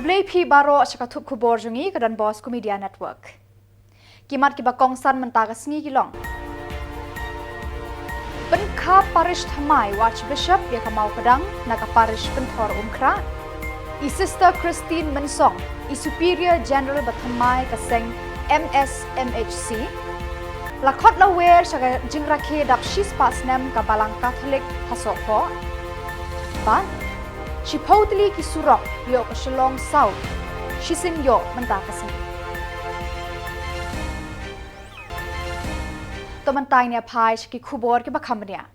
Kublai pi baro syakatuk Khuborjylla ke Donbosco Media Network. Kimat kiba kongsan mentaga sengi Shillong. Penkha parish thamai Archbishop ya kamau pedang NAKA parish penthor umkra. I Sister Christine Mensong, I Superior General bathamai kaseng MSMHC. Lakot lawer syaga jingrakhe dap shis pasnem ka balang Catholic hasokho. Ban Shipotli ki surok yo ke Shillong South. Shisin yo mentaga sengi. Teman-teman ni Peit ki Khubor ki bakamnya.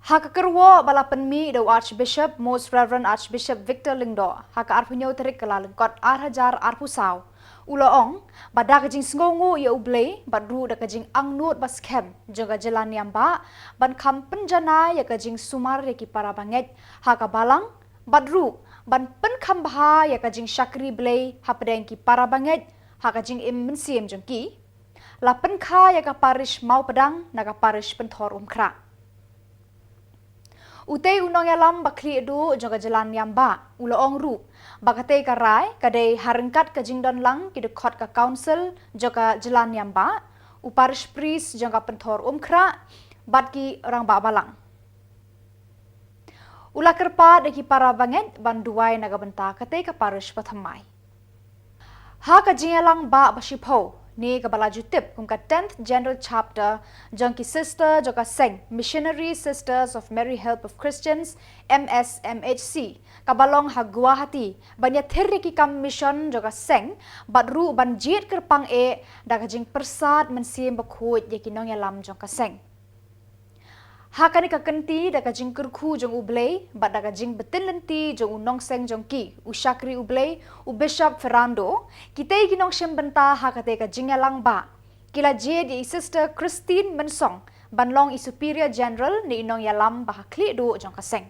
Hak kerwo bala penmi do Archbishop Most Reverend Archbishop Victor Lingdo hak arpunyo terik Kyllalyngkot 4,000 arpusau. Ulaong badak jing sngongu ya ublei badru da kajing angnut baskem jaga jalan yamba ban kam penjana ya kajing sumar ya ki para banget hak balang badru ban pen kam baha ya kajing syakri blei hapdeng ki para banget hak kajing im mensiem jengki la penkha ya ka parish mau pedang NAKA parish penthor umkra. Utei unong yalam bakli edu jaga jalan yamba ulaong ru bakate karai kadai harengkat ka jingdon lang ki dekot ka council jaga jalan yamba uparish priest jaga penthor umkra bat ki orang ba balang. Ula kerpa de ki para banget banduai naga benta kate ka parish pathamai. Ha ka jingalang ba basipo ni kabala jutip kum ka 10th General Chapter jangki sister joka seng Missionary Sisters of Mary Help of Christians MSMHC kabalong ha Guwahati banya thirri ki kam mission joka seng badru ban jit kerpang e daga jing persat mensim bakhut ye kinong yalam jong ka seng. Hakani ka kenti daga jing kerku jong ublei bad daga jing betin lenti jong unong seng jong ki usyakri ublei u Bishop Ferrando kitei kinong syembenta hakate ka jing yalang ba kila je di Sister Christine Mensong banlong I Superior General ni inong yalam bah kli do jong ka seng.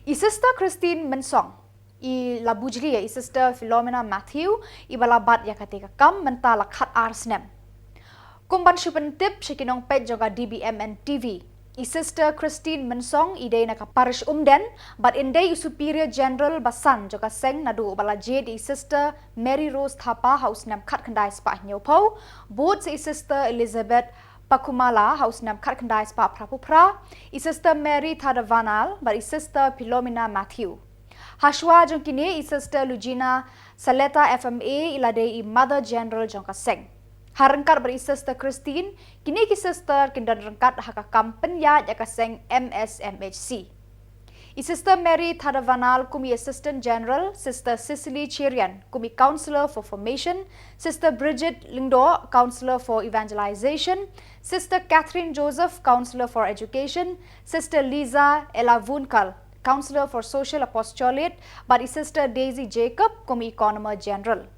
I Sister Christine Mensong I labujli I Sister Philomena Matthew I balabat yakate ka kam menta lakhat arsnem. Kumban syupentip syikinong Peit juga dbmnTv. I Sister Christine Mensong ide NAKA parish umden, but inde I Superior General Basan juga seng nadu bala jed I Sister Mary Rose Thapa house nam kat kendai spa nyopo, boot I Sister Elizabeth Pakumala house nam kat kendai spa prapupra, I Sister Mary Thadavanal, but I Sister Philomena Matthew. Hashwa jong kini I Sister Lugina Saleta FMA ilade I Mother General jong ka seng. Harengkat beri Sister Christine, kini ki Sister kindan rengkat haka kampen ya jaka seng MSMHC. I Sister Mary Thadavanal kumi Assistant General, Sister Cicely Chirian kumi Counselor for Formation, Sister Bridget Lingdo, Counselor for Evangelization, Sister Catherine Joseph, Counselor for Education, Sister Liza Elavunkal, Counselor for Social Apostolate, but I Sister Daisy Jacob kumi Economer General.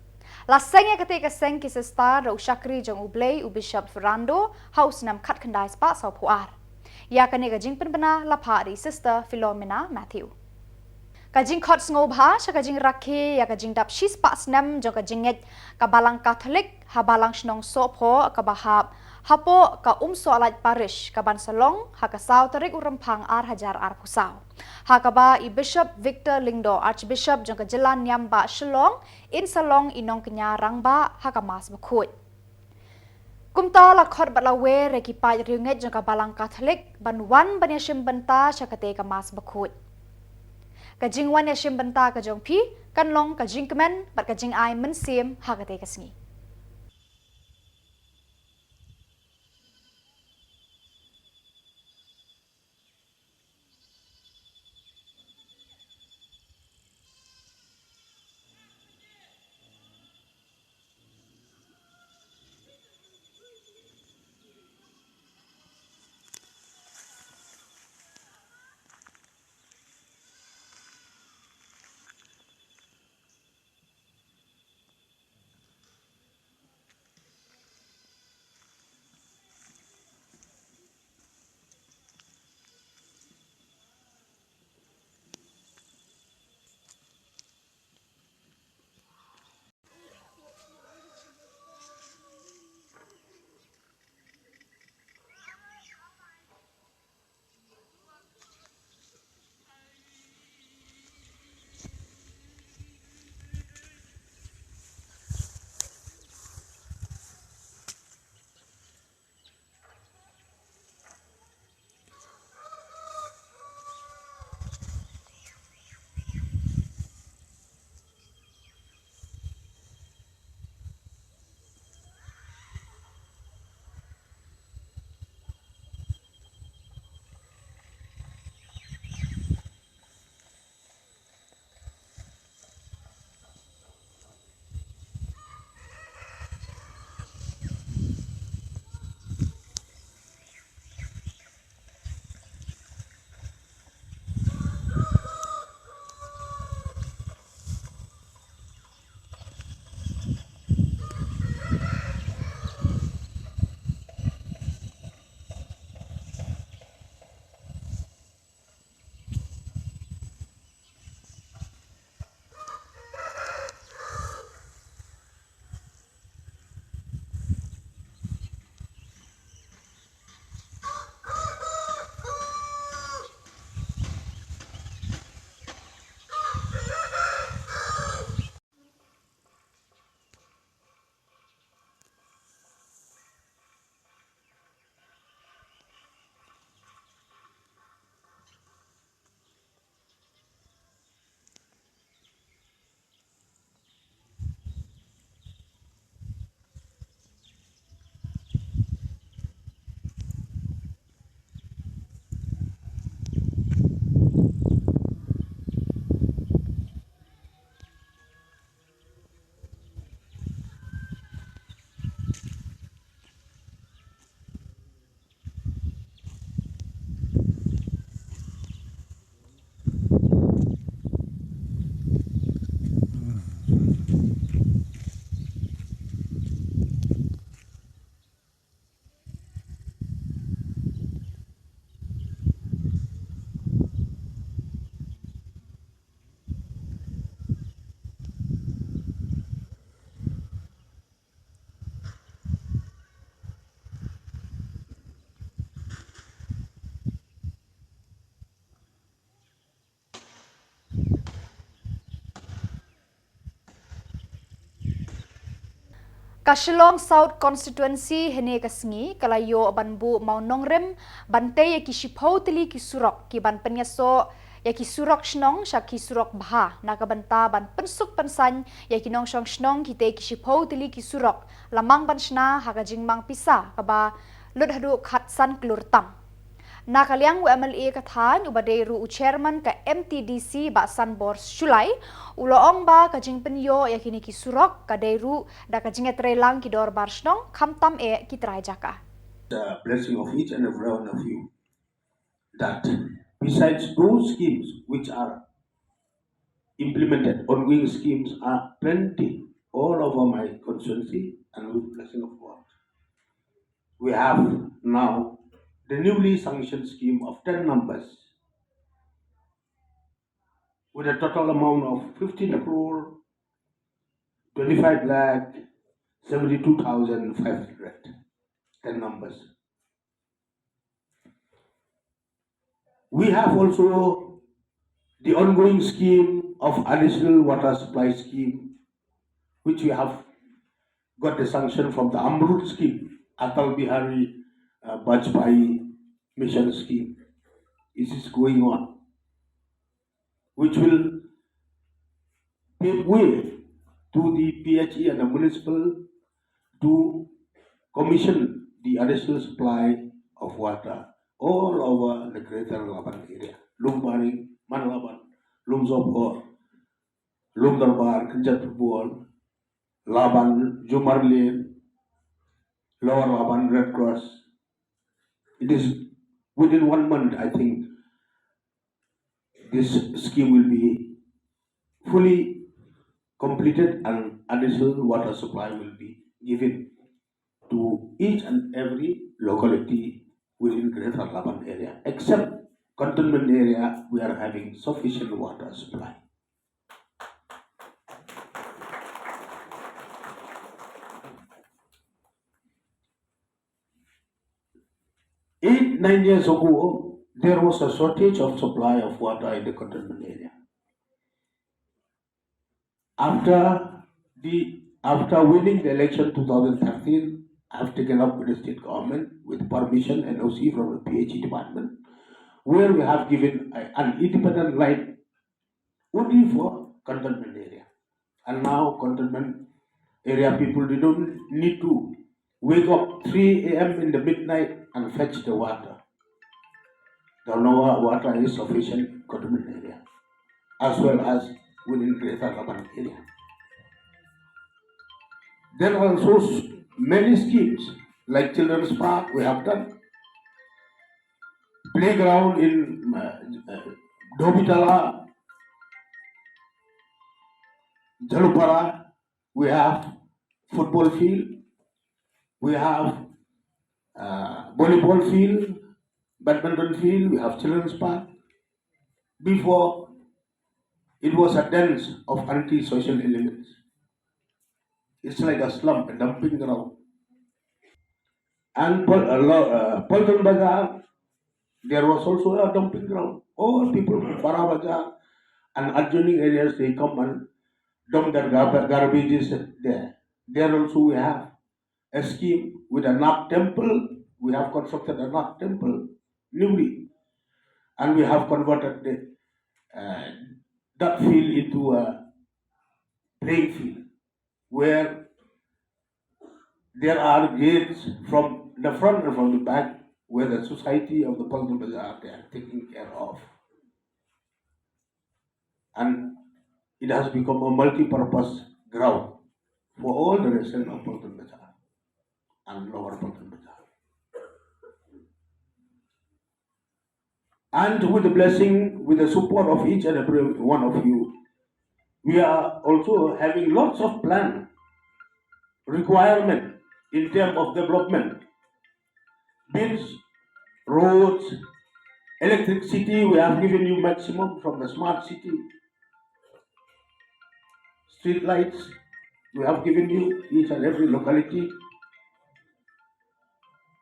Lasengnya ketika seng ki sister ro syakri jong ublei u Bishop Ferrando house nam kat kendai spa sau puar. Ya kane gajing penbena lapha di Sister Philomena Matthew. Kajing khot ngobha sya kajing rakhe ya kajing dap shis pa snam jong kajing et ka balang Catholic ha balang shnong sopho ka bahap hapo ka soalat parish ka bansalong ha ka saw tarik urempang hajar pusau. Hakaba I Bishop Victor Lingdo Archbishop jong ka Jylla nyamba Shillong in salong inong kenyarang ba hakamas bakut. Kumta lakot batlawe reki pa riunget jong ka balang Catholic banwan banyashim benta syakate ka mas bakut. Kajing wan yashim benta ka jong pi kanlong kajing kemen bat kajing ai mensim hakate ka sengi. Shillong South Constituency hene kasingi kalayo banbu maunongrem bante ya kisipho tili kisurok ki ban penyaso ya kisurok shnong sha kisurok bha nakabanta ban pensuk pensan ya kinong shong shnong kite kisipho tili kisurok lamang banshna hakajing mang pisa kaba ludhadu khatsan klurtam Nakaliang MLA kathan ubaderu chairman ka MTDC ba Sanbor Sulai uloong ba kajing penyo yakini kisurok kaderu da kajing etrelang kidor barsnong kamtam kitrai jaka. The blessing of each and every one of you that besides those schemes which are implemented, ongoing schemes are plenty all over my constituency, and with the blessing of God, we have now the newly sanctioned scheme of 10 numbers with a total amount of 15 crore 25 lakh 72,500 10 numbers. We have also the ongoing scheme of additional water supply scheme, which we have got the sanction from the Amrut scheme, Atal Bihari Bajpai mission scheme. This is going on, which will pave way to the PHE and the municipal to commission the additional supply of water all over the greater Laban area. Lumbaring, Manlaban, Lumzopor, Lumdarbar, Khubor, Laban, Jumarlin, Lower Laban, Red Cross. It is within 1 month, I think, this scheme will be fully completed and additional water supply will be given to each and every locality within Greater Laban area, except cantonment area, we are having sufficient water supply. Eight, 9 years ago, there was a shortage of supply of water in the cantonment area. After winning the election 2013, I have taken up with the state government with permission and NOC from the PHE department, where we have given an independent right only for cantonment area. And now cantonment area people, they don't need to wake up 3 a.m. in the midnight and fetch the water. The water is sufficient in cantonment area, as well as within Greater Laban area. There are also many schemes like children's park we have done, playground in Dobitala, Jalupara, we have football field, we have volleyball field, badminton field, we have children's park. Before, it was a dance of anti-social elements. It's like a slum, a dumping ground. And Polton Bazaar, there was also a dumping ground. All people from Bara Bazaar and adjoining areas, they come and dump their garbages there. There also we have a scheme with a NAK temple. We have constructed a NAK temple newly, and we have converted that field into a playing field where there are gates from the front and from the back where the society of the Paltan Bazaar they are taking care of. And it has become a multi-purpose ground for all the residents of Paltan Bazaar and Lower Paltan Bazaar. And with the blessing, with the support of each and every one of you, we are also having lots of plan requirement in terms of development. Builds, roads, electricity, we have given you maximum from the smart city. Street lights, we have given you each and every locality.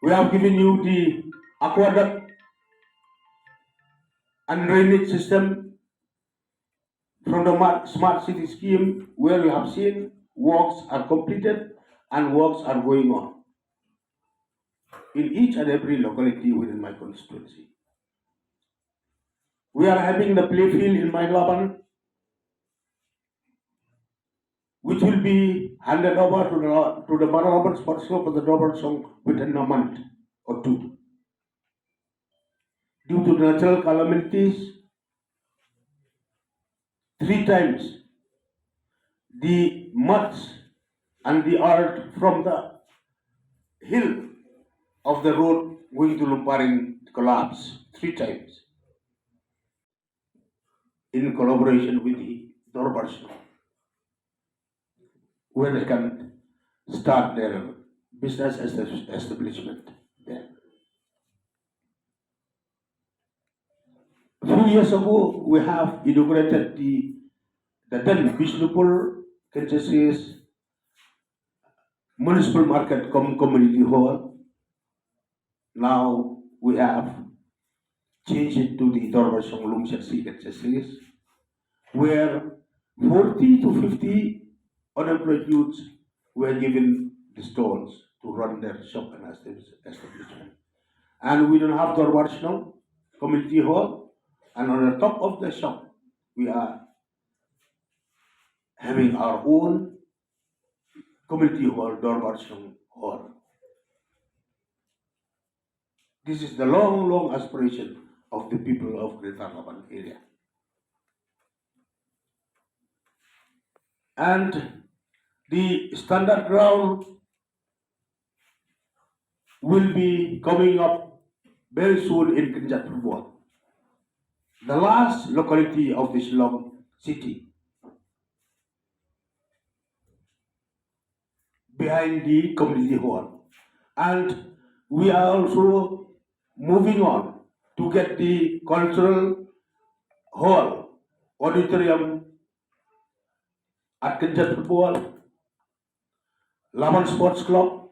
We have given you the aqueduct and drainage system from the smart city scheme, where we have seen works are completed and works are going on in each and every locality within my constituency. We are having the play field in Meghalaya, which will be handed over to the Meghalaya Sports Club for the donbosco within a month or two. Due to natural calamities, 3 times the muds and the earth from the hill of the road going to Lumparing collapsed 3 times in collaboration with the donbosco, where they can start their business establishment there. A few years ago, we have inaugurated the then Bishnupur Kansas Municipal Market Community Hall. Now we have changed it to the donbosco Lungsaksi Kansas, where 40 to 50 unemployed youths were given the stalls to run their shop and establishment. And we don't have donbosco Community Hall, and on the top of the shop, we are having our own community hall, donbosco hall. This is the long, long aspiration of the people of Greater Laban area. And the standard ground will be coming up very soon in Khubor, the last locality of the Shillong city, behind the community hall. And we are also moving on to get the cultural hall, auditorium at Khuborjylla, Laban Sports Club,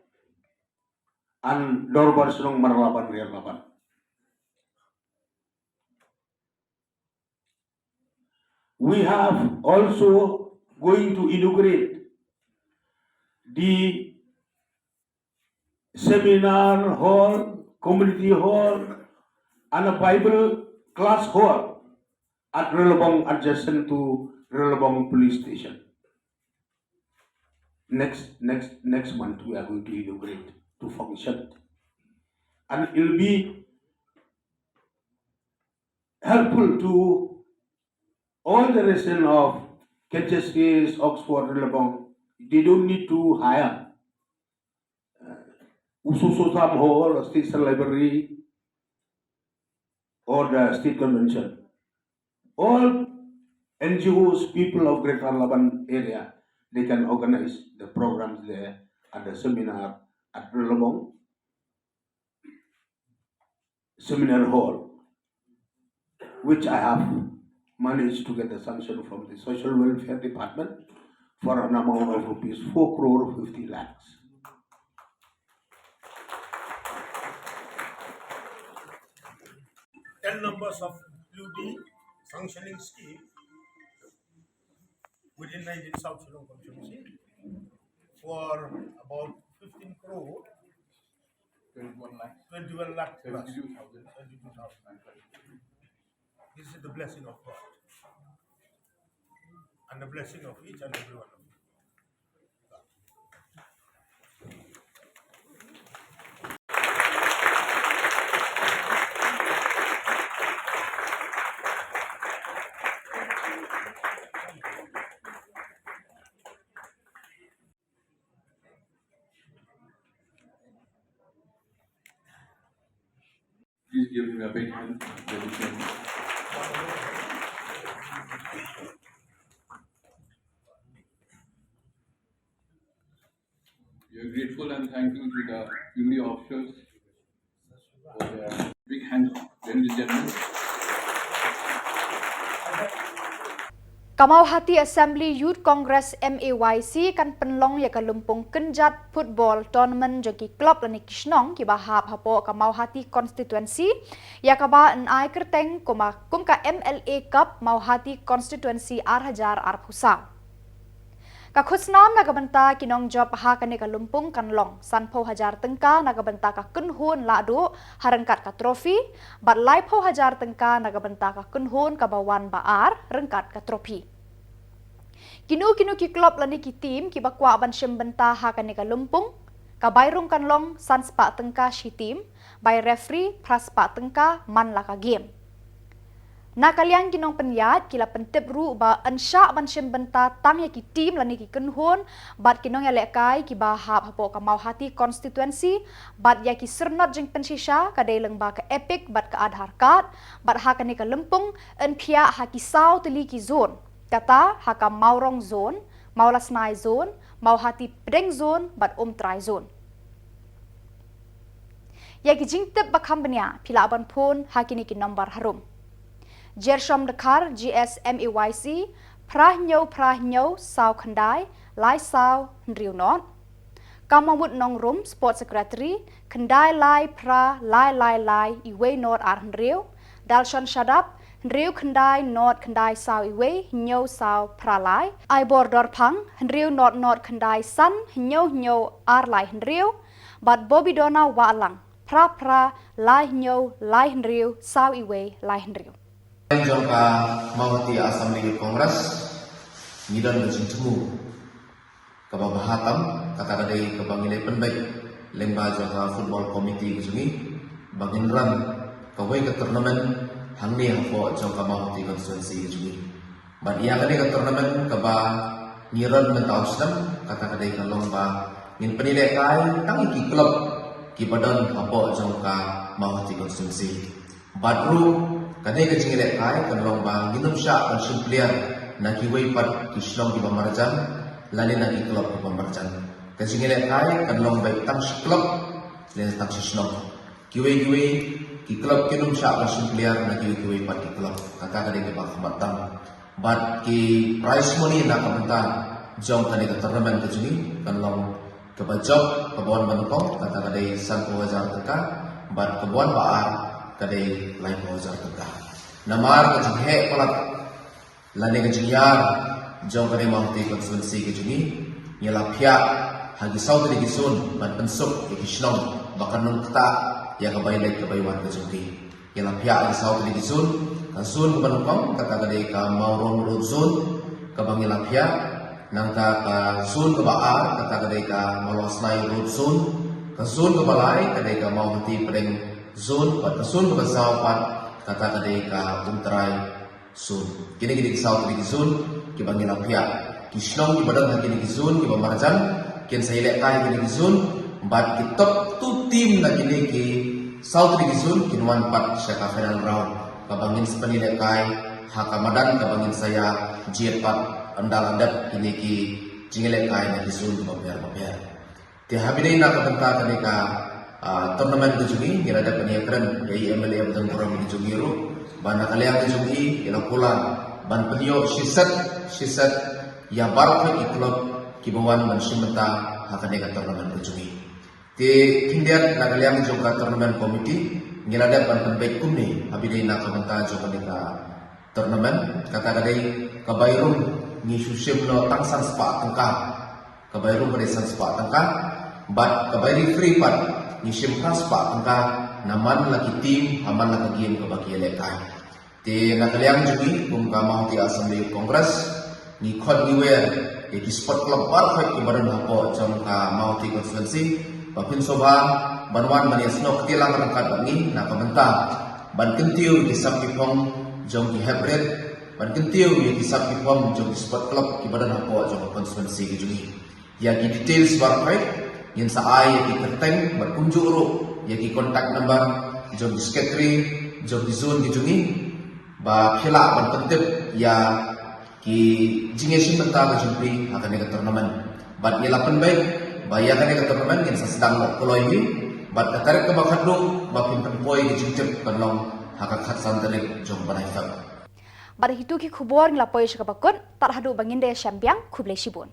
and donbosco Marlaban Real Laban. We have also going to inaugurate the seminar hall, community hall, and a Bible class hall at Relabong, adjacent to Relabong police station. Next month we are going to inaugurate to function, and it will be helpful to all the residents of Kansas, Oxford, Relabong. They don't need to hire Ususosam Hall, or State Library, or the State Convention. All NGOs, people of Greater Laban area, they can organize the programs there at the seminar at Relabong Seminar Hall, which I have managed to get the sanction from the Social Welfare Department for an amount of rupees 4 crore 50 lakhs. Ten numbers of UD sanctioning scheme within 19 South Shillong constituency for about 15 crore 21 lakh plus 22,000. This is the blessing of God and the blessing of each and every one of you. Please give him a big hand. We are grateful and thankful to the unity officers for their big hand, ladies and gentlemen. Kamauhati Assembly Youth Congress MAYC kan penlong ya kalumpung kenjat football tournament jogi klub lani Kishnong ki bahap hapo Kamauhati constituency ya kaba ai kerteng kumka MLA Cup Mauhati constituency Arhajar Arpusa. Kakhusnam nagabanta kinong job hakane ka lumpung kanlong sanpo hajar tengka nagabanta ka kunhun ladu harangkat ka trofi bat laipo hajar tengka nagabanta ka kunhun ka bawan baar rengkat ka trofi. Kinu ki klub lani ki tim ki bakwa ban benta hakane ka lumpung ka bayrung kanlong sanspa tengka shi tim by referee praspa tengka man laka game. Nakaliang kinong penyat kila pentip ru ba ansya ban benta tang ya ki tim lani ki kunhun bat kinong ya lekai ki ba hap hapo ka mau hati konstituensi bat ya ki sernot jeng pensisha ka daileng ba ka epic bat ka adhar card bat hakane ka lempung en pia haki sau teli ki zone kata haka maurong zone maulasnai zone mau hati pedeng zone bat trai zone ya ki jingtip ba kambenya pila aban pun hakini ki nomor harum Jershom dekar GSMEYC prah nyau sau kendai lai sau ndriu not kamamut nong room sport secretary kendai lai pra lai iwe not ar ndriu dalshon shadap ndriu kendai not kendai sau iwe nyau sau pra lai I border pang ndriu not kendai san nyau ar lai ndriu but Bobby Dona walang pra lai nyau lai ndriu sau iwe lai ndriu Jong ka mawati Assembly Congress ngidan bejing temu kababahatam kata kadai kabangilai penbaik lemba jaga football committee bejungi bangin ram kawai ke turnamen hangni hafo jong ka mawati konstituensi bejungi ban ia kadai ke turnamen kaba ngiran mentausdam kata kadai kalong ba ngin penilai kai tangi ki klub ki badan hafo jong ka mawati konstituensi badru kadai ke jingilek kai kanlong ba ginum sya kan simpliar na kiwei pat Shillong di Pamarjan lali na ki klub di Pamarjan ke jingilek kai kanlong ba tang klub len tang Shillong kiwei ki klub kinum sya kan simpliar na kiwei pat ki klub kata kadai ke ba khamatang bat ki prize money na kamanta jong kadai ke tournament ke jingi kanlong ke bajok ke bawan banukong kata kadai 1,000 taka bat ke bawan baar kadai lain bawazar tengah. Namar kajing he kolak lani kajing yar jong kadai mawati konstituensi kajing ni nyala pihak hagi sau tadi kisun ban pensuk ke Shillong bahkan nung kata ya kabai lek kabai wan kajing ni nyala pihak hagi sau tadi kisun kasun kebanukong kata kadai ka maurong road zone kabang nyala pihak nangka ka sun ke baar kata kadai ka malosnai road zone kasun ke balai kadai ka mawati pedeng zone pat kasun ke basau pat kata kadai ka trai zone kini kisau tadi zone ki bangil apia ki Shillong ki badan kini zone ki Pamarjan ken sailek kai kini zone bat ki top 2 team na kini ki south tadi zone ki nuan pat syaka final round ka bangin sepenilek kai hakamadan ka bangin saya jet pat andal adat kini ki jingilek kai na ki zone baper ti habidai na ka kadai ka tournament kejungi kira ada peniakran dari MLA Abdan Kurang kejungi ru ban nakaliang kejungi kira pula ban penio sisat ya baru ke klub kibawan ban simenta hakane ka tournament kejungi ti kindiat nakaliang kejungi tournament committee kira ada ban penbaik kumni habidai nak kamenta jong ka tournament kata kadai kabairum ni susim no tangsan spa tangka kabairum pada san spa tangka bat kabairi free pat nisim praspa tangka naman laki tim haman laki game ke bagi elekai te nakaliang jugi kum ka mawati Assembly Congress ni khod ni wer ki sport club bar khoi ki badan hapo jong ka mawati konstituensi bapin soba banwan maniasno ketilang rangkat bangi na kamenta ban kentiu ki sapi pong jong ki hybrid ban kentiu ki sapi pong jong ki sport club ki badan hapo jong konstituensi ki jugi ya ki details bar khoi yang saai yang kerteng berkunjung ru yang kontak number jom di secretary jom di zone di jungi ba khela ban tertib ya ki jingesin tentang jumpi akan ke tournament bat nyelapan baik ba ya kan ke tournament yang sedang koloi ni bat tarik ke bakat ru ba pin poi di jingtip kanlong hakak santerik jom banai fak bar hitu ki Khubor nglapoy shakabakon tarhadu banginde syambiang khublei shibun